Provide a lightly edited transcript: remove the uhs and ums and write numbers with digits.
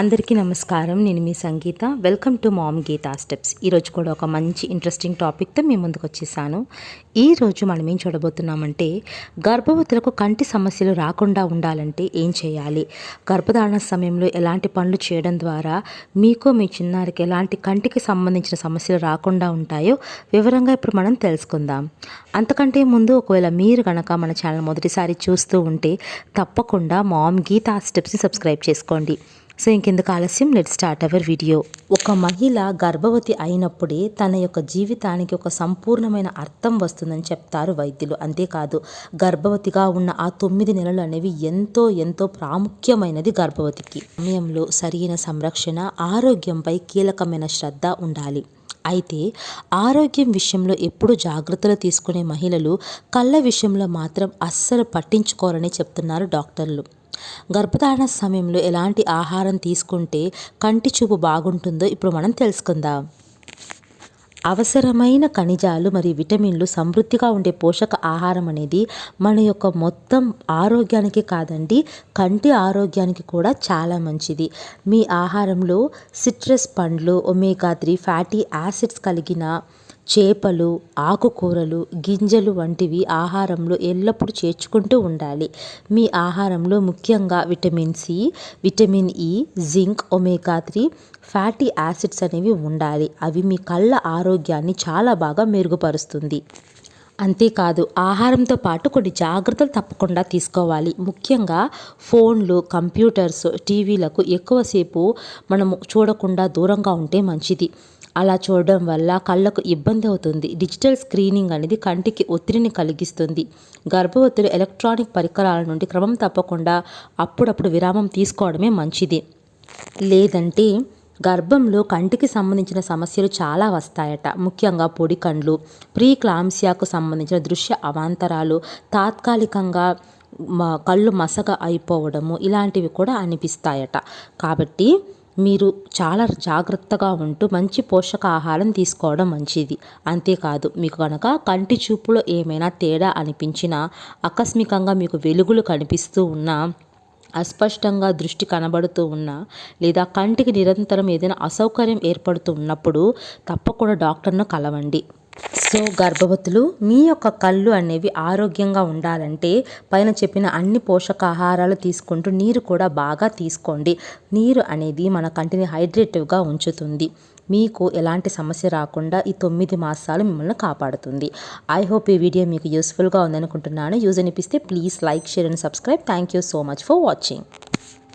అందరికీ నమస్కారం. నేను మీ Sangeetha. Welcome to mom Geetha steps. ఈరోజు కూడా ఒక మంచి ఇంట్రెస్టింగ్ టాపిక్తో మీ ముందుకు వచ్చేసాను. ఈరోజు మనం ఏం చూడబోతున్నామంటే, గర్భవతులకు కంటి సమస్యలు రాకుండా ఉండాలంటే ఏం చేయాలి, గర్భధారణ సమయంలో ఎలాంటి పనులు చేయడం ద్వారా మీకు మీ చిన్నారికి ఎలాంటి కంటికి సంబంధించిన సమస్యలు రాకుండా ఉంటాయో వివరంగా ఇప్పుడు మనం తెలుసుకుందాం. అంతకంటే ముందు ఒకవేళ మీరు కనుక మన ఛానల్ మొదటిసారి చూస్తూ ఉంటే తప్పకుండా మామ్ గీతా స్టెప్స్ని సబ్స్క్రైబ్ చేసుకోండి. సో ఇంకెందుకు ఆలస్యం, లెట్ స్టార్ట్ అవర్ వీడియో. ఒక మహిళ గర్భవతి అయినప్పుడే తన యొక్క జీవితానికి ఒక సంపూర్ణమైన అర్థం వస్తుందని చెప్తారు వైద్యులు. అంతేకాదు, గర్భవతిగా ఉన్న ఆ 9 నెలలు అనేవి ఎంతో ఎంతో ప్రాముఖ్యమైనది. గర్భవతికి సమయంలో సరైన సంరక్షణ, ఆరోగ్యంపై కీలకమైన శ్రద్ధ ఉండాలి. అయితే ఆరోగ్యం విషయంలో ఎప్పుడు జాగ్రత్తలు తీసుకునే మహిళలు కళ్ళ విషయంలో మాత్రం అస్సలు పట్టించుకోరని చెప్తున్నారు డాక్టర్లు. గర్భధారణ సమయంలో ఎలాంటి ఆహారం తీసుకుంటే కంటి చూపు బాగుంటుందో ఇప్పుడు మనం తెలుసుకుందాం. అవసరమైన ఖనిజాలు మరియు విటమిన్లు సమృద్ధిగా ఉండే పోషక ఆహారం అనేది మన యొక్క మొత్తం ఆరోగ్యానికి కాదండి, కంటి ఆరోగ్యానికి కూడా చాలా మంచిది. మీ ఆహారంలో సిట్రస్ పండ్లు, ఒమేగా 3 ఫ్యాటీ యాసిడ్స్ కలిగిన చేపలు, ఆకుకూరలు, గింజలు వంటివి ఆహారంలో ఎల్లప్పుడూ చేర్చుకుంటూ ఉండాలి. మీ ఆహారంలో ముఖ్యంగా vitamin C, vitamin E, zinc, omega 3 fatty acids అనేవి ఉండాలి. అవి మీ కళ్ళ ఆరోగ్యాన్ని చాలా బాగా మెరుగుపరుస్తుంది. అంతేకాదు, ఆహారంతో పాటు కొన్ని జాగ్రత్తలు తప్పకుండా తీసుకోవాలి. ముఖ్యంగా ఫోన్లు, కంప్యూటర్స్, టీవీలకు ఎక్కువసేపు మనము చూడకుండా దూరంగా ఉంటే మంచిది. అలా చూడడం వల్ల కళ్ళకు ఇబ్బంది అవుతుంది. డిజిటల్ స్క్రీనింగ్ అనేది కంటికి ఒత్తిడిని కలిగిస్తుంది. గర్భవతులు ఎలక్ట్రానిక్ పరికరాల నుండి క్రమం తప్పకుండా అప్పుడప్పుడు విరామం తీసుకోవడమే మంచిది. లేదంటే గర్భంలో కంటికి సంబంధించిన సమస్యలు చాలా వస్తాయట. ముఖ్యంగా పొడి కండ్లు, ప్రీక్లాంసియాకు సంబంధించిన దృశ్య అవాంతరాలు, తాత్కాలికంగా కళ్ళు మసక అయిపోవడము, ఇలాంటివి కూడా అనిపిస్తాయట. కాబట్టి మీరు చాలా జాగ్రత్తగా ఉంటూ మంచి పోషకాహారం తీసుకోవడం మంచిది. అంతేకాదు, మీకు కనుక కంటి చూపులో ఏమైనా తేడా అనిపించినా, ఆకస్మికంగా మీకు వెలుగులు కనిపిస్తూ ఉన్నా, అస్పష్టంగా దృష్టి కనబడుతూ ఉన్నా, లేదా కంటికి నిరంతరం ఏదైనా అసౌకర్యం ఏర్పడుతూ ఉన్నప్పుడు తప్పకుండా డాక్టర్ను కలవండి. సో గర్భవతులు మీ యొక్క కళ్ళు అనేవి ఆరోగ్యంగా ఉండాలంటే పైన చెప్పిన అన్ని పోషకాహారాలు తీసుకుంటూ నీరు కూడా బాగా తీసుకోండి. నీరు అనేది మన కంటిని హైడ్రేటివ్గా ఉంచుతుంది. మీకు ఎలాంటి సమస్య రాకుండా ఈ 9 మాసాలు మిమ్మల్ని కాపాడుతుంది. ఐ హోప్ ఈ వీడియో మీకు యూస్ఫుల్గా ఉందనుకుంటున్నాను. యూజ్ అనిపిస్తే please like, share and subscribe. Thank you so much for watching.